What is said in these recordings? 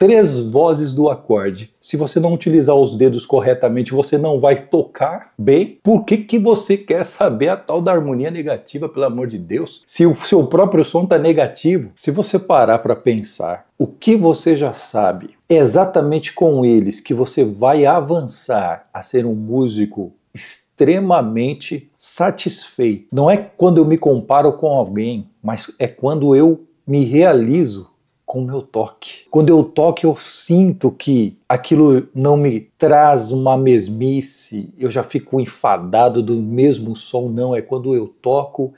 3 vozes do acorde. Se você não utilizar os dedos corretamente, você não vai tocar bem. Por que você quer saber a tal da harmonia negativa, pelo amor de Deus? Se o seu próprio som está negativo. Se você parar para pensar, o que você já sabe, é exatamente com eles que você vai avançar a ser um músico extremamente satisfeito. Não é quando eu me comparo com alguém, mas é quando eu me realizo com o meu toque. Quando eu toco, eu sinto que aquilo não me traz uma mesmice, eu já fico enfadado do mesmo som, não. É quando eu toco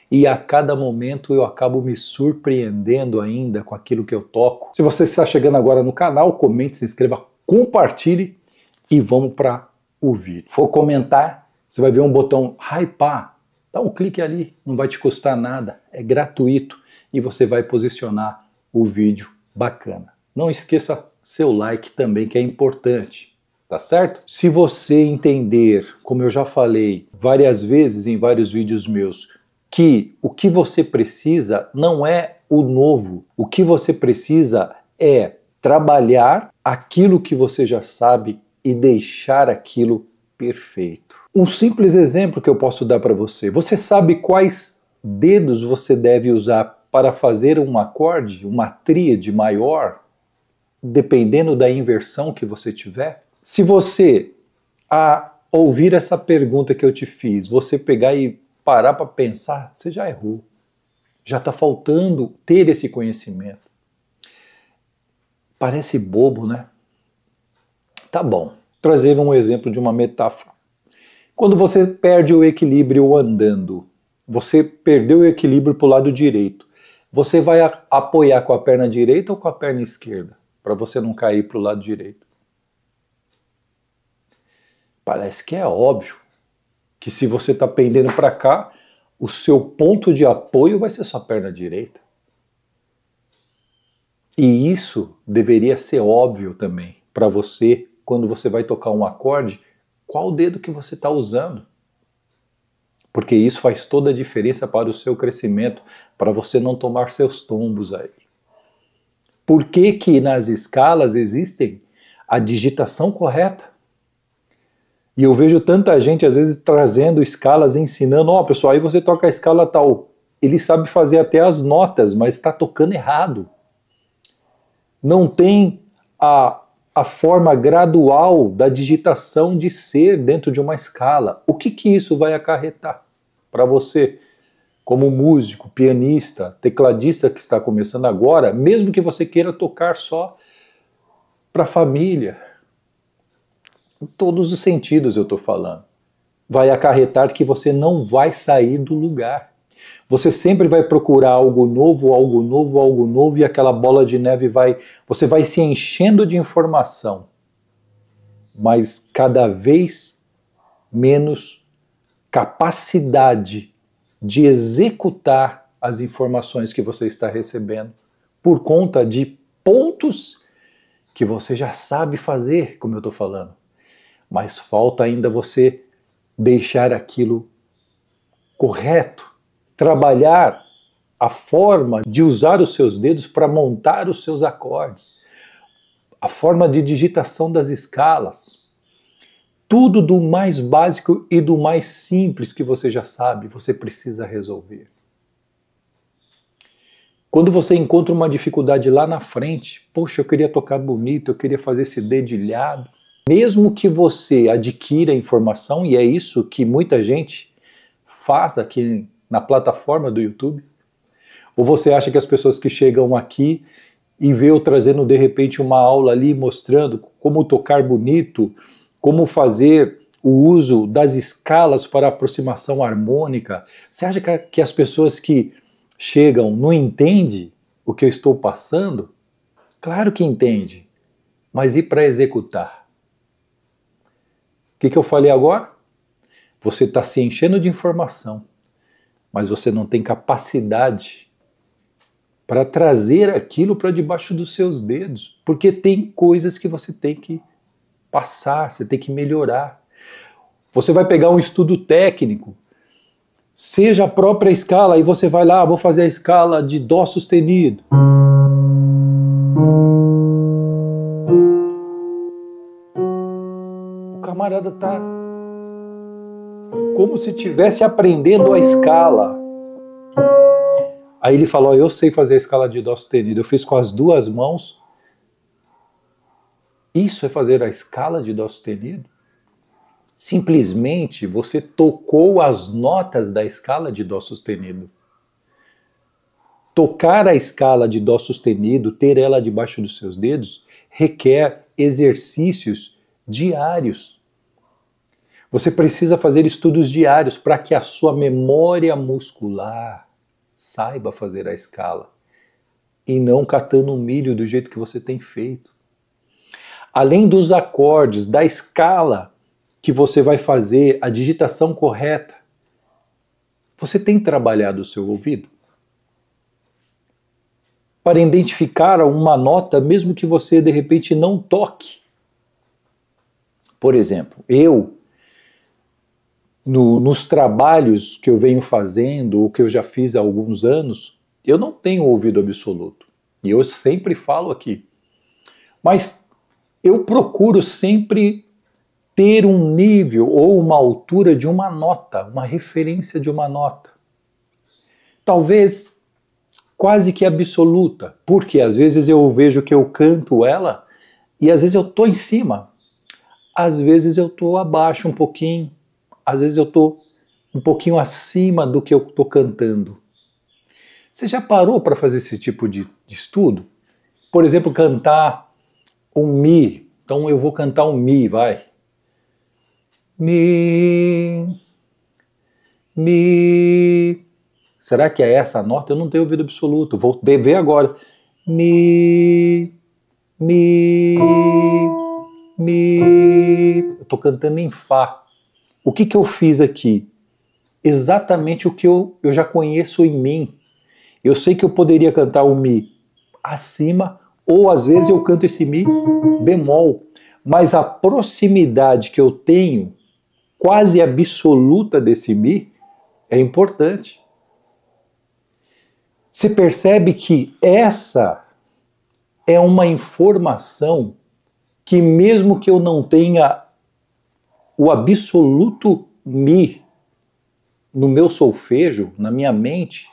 e a cada momento eu acabo me surpreendendo ainda com aquilo que eu toco. Se você está chegando agora no canal, comente, se inscreva, compartilhe e vamos para o vídeo. For comentar, você vai ver um botão hypar. Dá um clique ali, não vai te custar nada, é gratuito e você vai posicionar o vídeo bacana. Não esqueça seu like também, que é importante, tá certo? Se você entender, como eu já falei várias vezes em vários vídeos meus, que o que você precisa não é o novo, o que você precisa é trabalhar aquilo que você já sabe e deixar aquilo perfeito. Um simples exemplo que eu posso dar para você. Você sabe quais dedos você deve usar para fazer um acorde, uma tríade maior, dependendo da inversão que você tiver? Se você, a ouvir essa pergunta que eu te fiz, você pegar e parar para pensar, você já errou. Já está faltando ter esse conhecimento. Parece bobo, né? Tá bom. Trazer um exemplo de uma metáfora. Quando você perde o equilíbrio andando, você perdeu o equilíbrio para o lado direito, você vai apoiar com a perna direita ou com a perna esquerda? Para você não cair para o lado direito. Parece que é óbvio que se você está pendendo para cá, o seu ponto de apoio vai ser sua perna direita. E isso deveria ser óbvio também para você, quando você vai tocar um acorde, qual dedo que você está usando. Porque isso faz toda a diferença para o seu crescimento, para você não tomar seus tombos aí. Por que que nas escalas existem a digitação correta? E eu vejo tanta gente, às vezes, trazendo escalas, ensinando, ó, pessoal, aí você toca a escala tal. Ele sabe fazer até as notas, mas está tocando errado. Não tem a forma gradual da digitação de ser dentro de uma escala. O que isso vai acarretar para você, como músico, pianista, tecladista que está começando agora, mesmo que você queira tocar só para a família? Em todos os sentidos eu estou falando. Vai acarretar que você não vai sair do lugar. Você sempre vai procurar algo novo, algo novo, algo novo, e aquela bola de neve você vai se enchendo de informação, mas cada vez menos capacidade de executar as informações que você está recebendo, por conta de pontos que você já sabe fazer, como eu estou falando, mas falta ainda você deixar aquilo correto, trabalhar a forma de usar os seus dedos para montar os seus acordes, a forma de digitação das escalas, tudo do mais básico e do mais simples que você já sabe, você precisa resolver. Quando você encontra uma dificuldade lá na frente, poxa, eu queria tocar bonito, eu queria fazer esse dedilhado, mesmo que você adquira informação, e é isso que muita gente faz aqui na plataforma do YouTube, ou você acha que as pessoas que chegam aqui e vê eu trazendo de repente uma aula ali mostrando como tocar bonito, como fazer o uso das escalas para aproximação harmônica, você acha que as pessoas que chegam não entendem o que eu estou passando? Claro que entende, mas e para executar? O que eu falei agora? Você está se enchendo de informação, mas você não tem capacidade para trazer aquilo para debaixo dos seus dedos, porque tem coisas que você tem que passar, você tem que melhorar. Você vai pegar um estudo técnico, seja a própria escala, aí você vai lá, vou fazer a escala de Dó sustenido. camarada está como se estivesse aprendendo a escala. Aí ele falou, eu sei fazer a escala de dó sustenido, eu fiz com as duas mãos. Isso é fazer a escala de dó sustenido? Simplesmente você tocou as notas da escala de dó sustenido. Tocar a escala de dó sustenido, ter ela debaixo dos seus dedos, requer exercícios diários. Você precisa fazer estudos diários para que a sua memória muscular saiba fazer a escala e não catando um milho do jeito que você tem feito. Além dos acordes, da escala que você vai fazer, a digitação correta, você tem trabalhado o seu ouvido? Para identificar uma nota, mesmo que você de repente não toque. Por exemplo, nos trabalhos que eu venho fazendo, ou que eu já fiz há alguns anos, eu não tenho ouvido absoluto. E eu sempre falo aqui. Mas eu procuro sempre ter um nível ou uma altura de uma nota, uma referência de uma nota. Talvez quase que absoluta, porque às vezes eu vejo que eu canto ela e às vezes eu estou em cima, às vezes eu estou abaixo um pouquinho, às vezes eu estou um pouquinho acima do que eu estou cantando. Você já parou para fazer esse tipo de estudo? Por exemplo, cantar um Mi. Então eu vou cantar um Mi, vai. Mi, Mi. Será que é essa a nota? Eu não tenho ouvido absoluto. Vou ver agora. Mi, Mi, Mi. Eu estou cantando em Fá. O que eu fiz aqui? Exatamente o que eu já conheço em mim. Eu sei que eu poderia cantar o Mi acima, ou às vezes eu canto esse Mi bemol. Mas a proximidade que eu tenho, quase absoluta desse Mi, é importante. Você percebe que essa é uma informação que mesmo que eu não tenha o absoluto Mi no meu solfejo, na minha mente,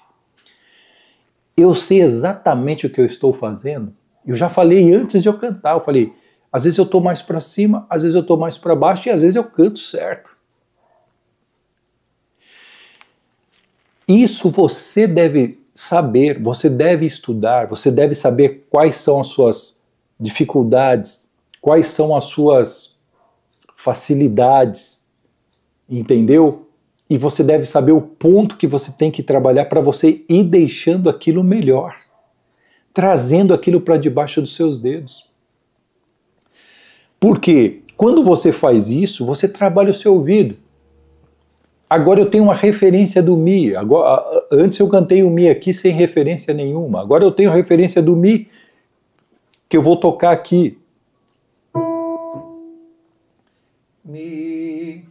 eu sei exatamente o que eu estou fazendo. Eu já falei antes de eu cantar, eu falei, às vezes eu estou mais para cima, às vezes eu estou mais para baixo e às vezes eu canto certo. Isso você deve saber, você deve estudar, você deve saber quais são as suas dificuldades, quais são as suas facilidades, entendeu? E você deve saber o ponto que você tem que trabalhar para você ir deixando aquilo melhor, trazendo aquilo para debaixo dos seus dedos. Porque quando você faz isso, você trabalha o seu ouvido. Agora eu tenho uma referência do Mi. Antes eu cantei o Mi aqui sem referência nenhuma. Agora eu tenho a referência do Mi que eu vou tocar aqui. Mi.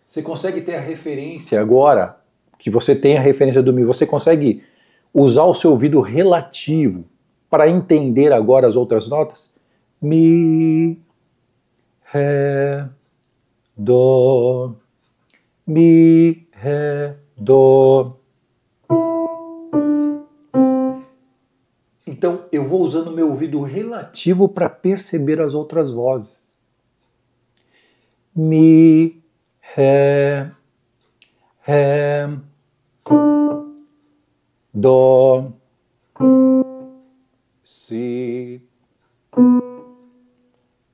Você consegue ter a referência agora que você tem a referência do Mi. Você consegue usar o seu ouvido relativo para entender agora as outras notas? Mi, Ré, Dó. Mi, Ré, Dó. Então eu vou usando meu ouvido relativo para perceber as outras vozes. Mi, Ré, Ré, Dó, Si,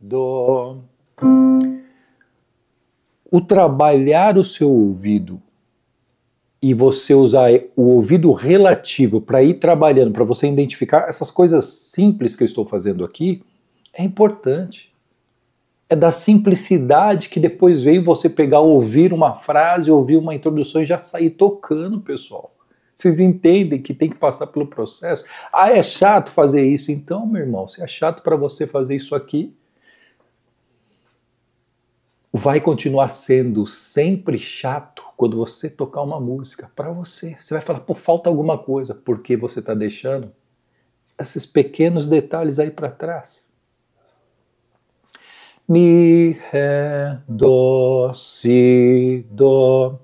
Dó. O trabalhar o seu ouvido e você usar o ouvido relativo para ir trabalhando, para você identificar essas coisas simples que eu estou fazendo aqui, é importante. É da simplicidade que depois vem você pegar, ouvir uma frase, ouvir uma introdução e já sair tocando, pessoal. Vocês entendem que tem que passar pelo processo? Ah, é chato fazer isso. Então, meu irmão, se é chato para você fazer isso aqui, vai continuar sendo sempre chato quando você tocar uma música para você. Você vai falar, pô, falta alguma coisa, porque você está deixando esses pequenos detalhes aí para trás. Mi, Ré, Dó, Si, Dó.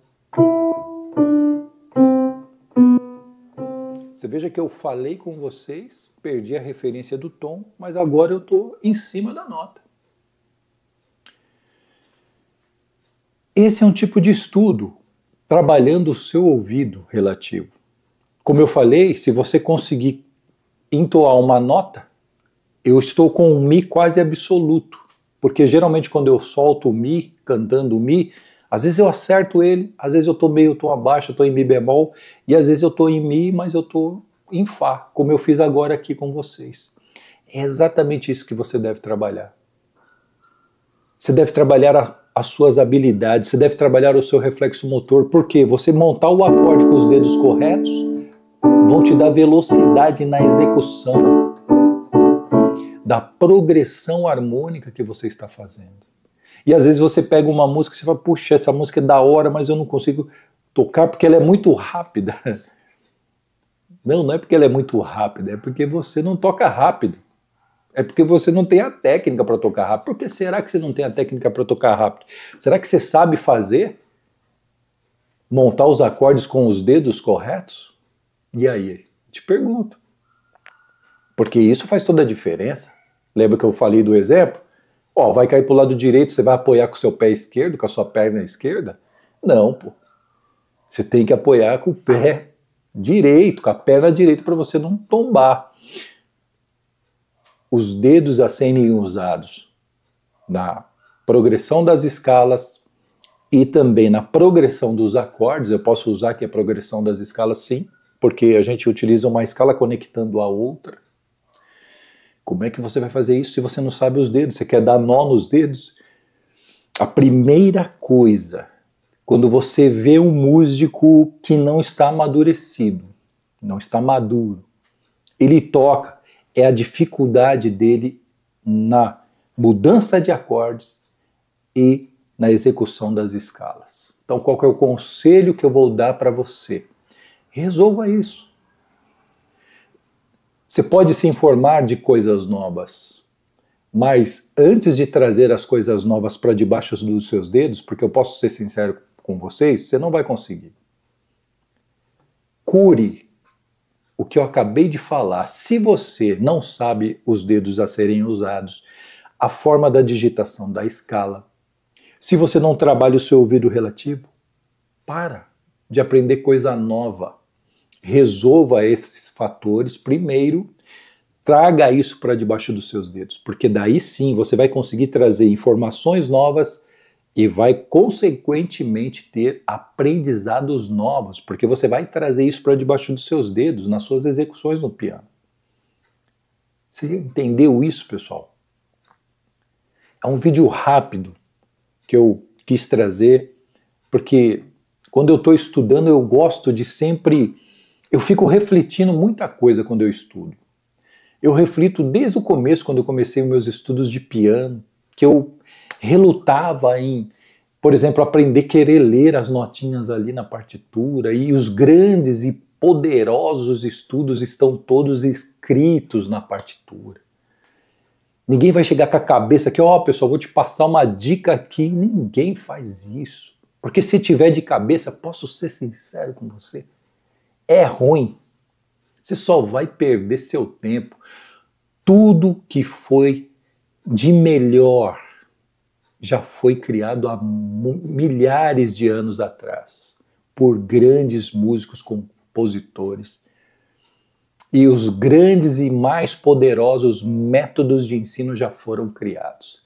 Você veja que eu falei com vocês, perdi a referência do tom, mas agora eu estou em cima da nota. Esse é um tipo de estudo, trabalhando o seu ouvido relativo. Como eu falei, se você conseguir entoar uma nota, eu estou com um Mi quase absoluto, porque geralmente quando eu solto o Mi, cantando o Mi, às vezes eu acerto ele, às vezes eu estou meio tom abaixo, eu estou em Mi bemol, e às vezes eu estou em Mi, mas eu estou em Fá, como eu fiz agora aqui com vocês. É exatamente isso que você deve trabalhar. Você deve trabalhar as suas habilidades, você deve trabalhar o seu reflexo motor, porque você montar o acorde com os dedos corretos vão te dar velocidade na execução da progressão harmônica que você está fazendo. E às vezes você pega uma música e você fala, puxa, essa música é da hora, mas eu não consigo tocar porque ela é muito rápida. Não é porque ela é muito rápida, é porque você não toca rápido. É porque você não tem a técnica para tocar rápido. Por que será que você não tem a técnica para tocar rápido? Será que você sabe fazer? Montar os acordes com os dedos corretos? E aí? Te pergunto. Porque isso faz toda a diferença. Lembra que eu falei do exemplo? Ó, vai cair para o lado direito, você vai apoiar com o seu pé esquerdo, com a sua perna esquerda? Não, pô. Você tem que apoiar com o pé direito, com a perna direita, para você não tombar. Os dedos a serem usados na progressão das escalas e também na progressão dos acordes. Eu posso usar aqui a progressão das escalas, sim, porque a gente utiliza uma escala conectando a outra. Como é que você vai fazer isso se você não sabe os dedos? Você quer dar nó nos dedos? A primeira coisa, quando você vê um músico que não está amadurecido, não está maduro, ele toca, é a dificuldade dele na mudança de acordes e na execução das escalas. Então, qual que é o conselho que eu vou dar para você? Resolva isso. Você pode se informar de coisas novas, mas antes de trazer as coisas novas para debaixo dos seus dedos, porque eu posso ser sincero com vocês, você não vai conseguir. Cure o que eu acabei de falar. Se você não sabe os dedos a serem usados, a forma da digitação da escala, se você não trabalha o seu ouvido relativo, para de aprender coisa nova. Resolva esses fatores primeiro, traga isso para debaixo dos seus dedos, porque daí sim você vai conseguir trazer informações novas e vai consequentemente ter aprendizados novos, porque você vai trazer isso para debaixo dos seus dedos nas suas execuções no piano. Você entendeu isso, pessoal? É um vídeo rápido que eu quis trazer, porque quando eu estou estudando eu gosto de sempre... Eu fico refletindo muita coisa quando eu estudo. Eu reflito desde o começo, quando eu comecei os meus estudos de piano, que eu relutava em, por exemplo, aprender a querer ler as notinhas ali na partitura, e os grandes e poderosos estudos estão todos escritos na partitura. Ninguém vai chegar com a cabeça aqui, ó, pessoal, vou te passar uma dica aqui. Ninguém faz isso. Porque se tiver de cabeça, posso ser sincero com você, é ruim. Você só vai perder seu tempo. Tudo que foi de melhor já foi criado há milhares de anos atrás por grandes músicos, compositores. E os grandes e mais poderosos métodos de ensino já foram criados.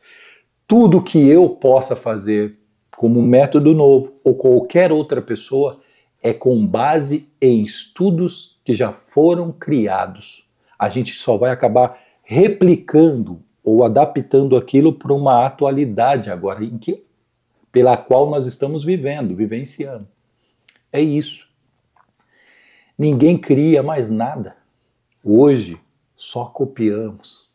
Tudo que eu possa fazer como método novo ou qualquer outra pessoa é com base em estudos que já foram criados. A gente só vai acabar replicando ou adaptando aquilo para uma atualidade agora, pela qual nós estamos vivendo, vivenciando. É isso. Ninguém cria mais nada. Hoje, só copiamos.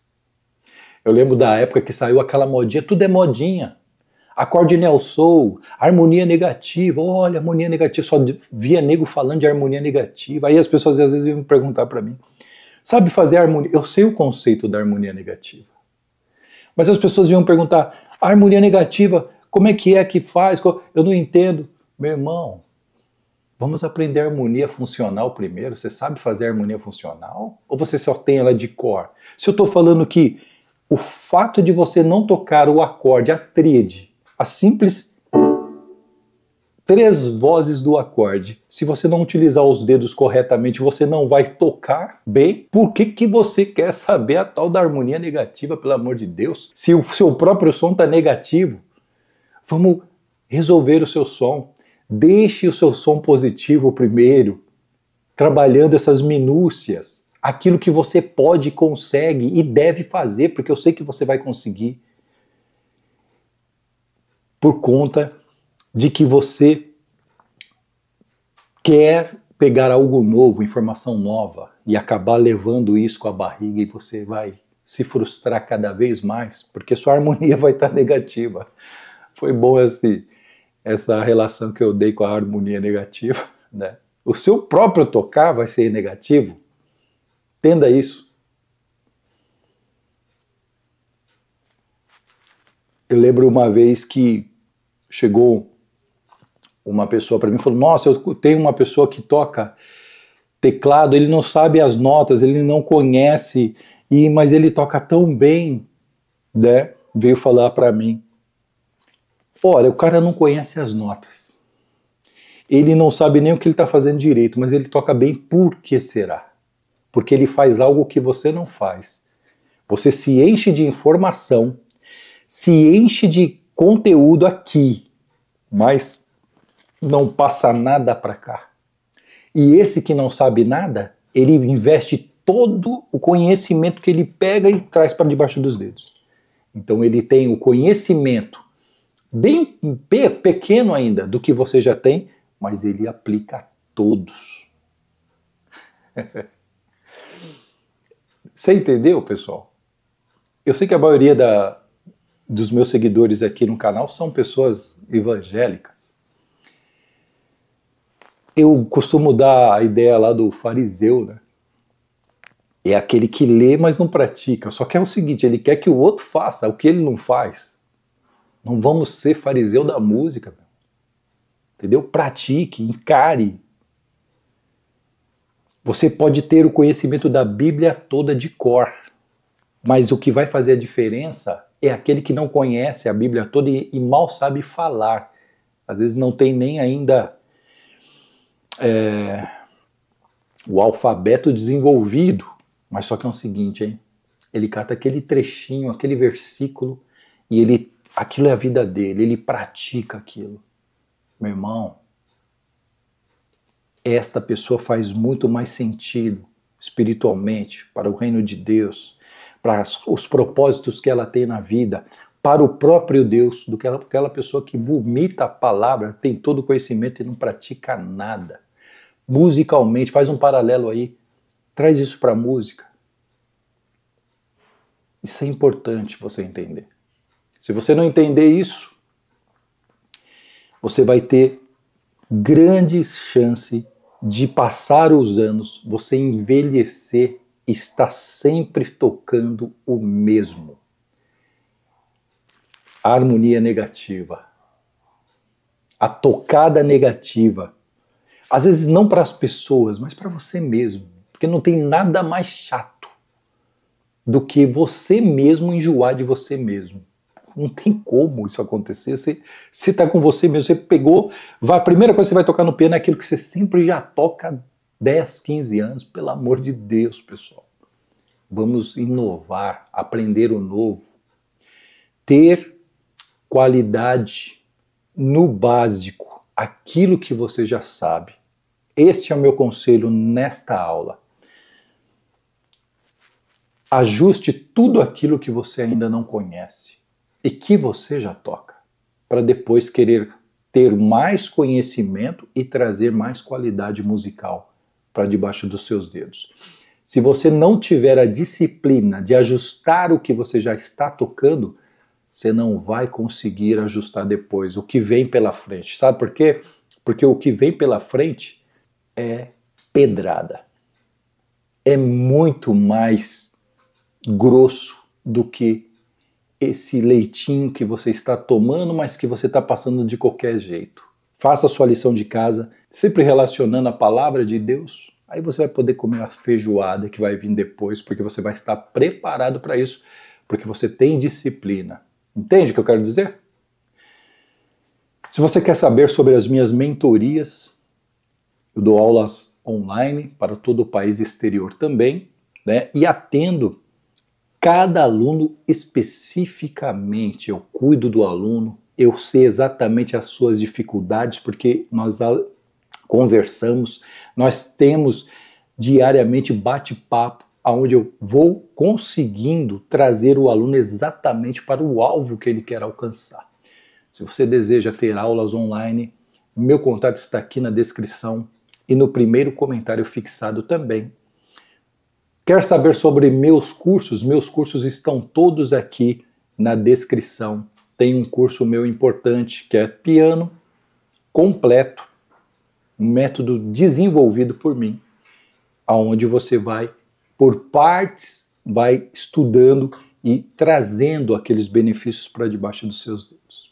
Eu lembro da época que saiu aquela modinha, tudo é modinha. Acorde neo soul, harmonia negativa, olha, harmonia negativa, só via nego falando de harmonia negativa. Aí as pessoas às vezes iam perguntar para mim, sabe fazer harmonia? Eu sei o conceito da harmonia negativa. Mas as pessoas iam perguntar, A harmonia negativa, como é que faz? Eu não entendo. Meu irmão, vamos aprender a harmonia funcional primeiro. Você sabe fazer a harmonia funcional? Ou você só tem ela de cor? Se eu estou falando que o fato de você não tocar o acorde, a tríade, a simples 3 vozes do acorde, se você não utilizar os dedos corretamente, você não vai tocar bem. Por que você quer saber a tal da harmonia negativa, pelo amor de Deus? Se o seu próprio som está negativo, vamos resolver o seu som. Deixe o seu som positivo primeiro, trabalhando essas minúcias, aquilo que você pode, consegue e deve fazer, porque eu sei que você vai conseguir, por conta de que você quer pegar algo novo, informação nova, e acabar levando isso com a barriga, e você vai se frustrar cada vez mais, porque sua harmonia vai estar negativa. Foi bom essa relação que eu dei com a harmonia negativa, né? O seu próprio tocar vai ser negativo. Entenda isso. Eu lembro uma vez que chegou uma pessoa para mim e falou: nossa, eu tenho uma pessoa que toca teclado, ele não sabe as notas, ele não conhece, mas ele toca tão bem, né? Veio falar para mim: olha, o cara não conhece as notas, ele não sabe nem o que ele está fazendo direito, mas ele toca bem. Por que será? Porque ele faz algo que você não faz. Você se enche de informação, se enche de conteúdo aqui, mas não passa nada para cá. E esse que não sabe nada, ele investe todo o conhecimento que ele pega e traz para debaixo dos dedos. Então ele tem o conhecimento bem pequeno ainda do que você já tem, mas ele aplica a todos. Você entendeu, pessoal? Eu sei que a maioria dos meus seguidores aqui no canal são pessoas evangélicas. Eu costumo dar a ideia lá do fariseu, né? É aquele que lê, mas não pratica. Só que é o seguinte, ele quer que o outro faça o que ele não faz. Não vamos ser fariseu da música, entendeu? Pratique, encare. Você pode ter o conhecimento da Bíblia toda de cor, mas o que vai fazer a diferença é aquele que não conhece a Bíblia toda e mal sabe falar. Às vezes não tem nem ainda o alfabeto desenvolvido, mas só que é o seguinte, hein? Ele cata aquele trechinho, aquele versículo, e aquilo é a vida dele, ele pratica aquilo. Meu irmão, esta pessoa faz muito mais sentido espiritualmente para o reino de Deus, para os propósitos que ela tem na vida, para o próprio Deus, do que aquela pessoa que vomita a palavra, tem todo o conhecimento e não pratica nada. Musicalmente, faz um paralelo aí, traz isso para a música. Isso é importante você entender. Se você não entender isso, você vai ter grandes chances de passar os anos, você envelhecer e estar sempre tocando o mesmo. A harmonia negativa, a tocada negativa, às vezes não para as pessoas, mas para você mesmo, porque não tem nada mais chato do que você mesmo enjoar de você mesmo. Não tem como isso acontecer. Você está com você mesmo, você pegou, a primeira coisa que você vai tocar no piano é aquilo que você sempre já toca há 10, 15 anos. Pelo amor de Deus, pessoal. Vamos inovar, aprender o novo. Ter qualidade no básico, aquilo que você já sabe. Este é o meu conselho nesta aula. Ajuste tudo aquilo que você ainda não conhece e que você já toca, para depois querer ter mais conhecimento e trazer mais qualidade musical para debaixo dos seus dedos. Se você não tiver a disciplina de ajustar o que você já está tocando, você não vai conseguir ajustar depois o que vem pela frente. Sabe por quê? Porque o que vem pela frente é pedrada. É muito mais grosso do que esse leitinho que você está tomando, mas que você está passando de qualquer jeito. Faça a sua lição de casa, sempre relacionando a palavra de Deus. Aí você vai poder comer a feijoada que vai vir depois, porque você vai estar preparado para isso, porque você tem disciplina. Entende o que eu quero dizer? Se você quer saber sobre as minhas mentorias, eu dou aulas online para todo o país exterior também, né? E atendo cada aluno especificamente. Eu cuido do aluno, eu sei exatamente as suas dificuldades, porque nós conversamos, nós temos diariamente bate-papo, onde eu vou conseguindo trazer o aluno exatamente para o alvo que ele quer alcançar. Se você deseja ter aulas online, meu contato está aqui na descrição e no primeiro comentário fixado também. Quer saber sobre meus cursos? Meus cursos estão todos aqui na descrição. Tem um curso meu importante que é piano completo, um método desenvolvido por mim, aonde você vai, por partes, vai estudando e trazendo aqueles benefícios para debaixo dos seus dedos.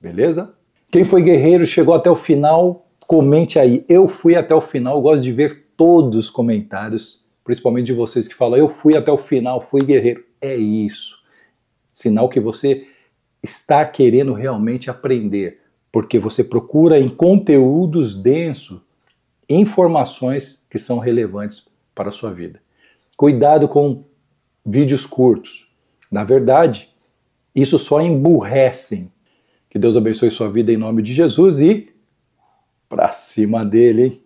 Beleza? Quem foi guerreiro, chegou até o final, comente aí. Eu fui até o final, eu gosto de ver todos os comentários, principalmente de vocês que falam, eu fui até o final, fui guerreiro. É isso. Sinal que você está querendo realmente aprender, porque você procura em conteúdos densos informações que são relevantes para a sua vida. Cuidado com vídeos curtos. Na verdade, isso só emburrecem. Que Deus abençoe sua vida em nome de Jesus e pra cima dele, hein?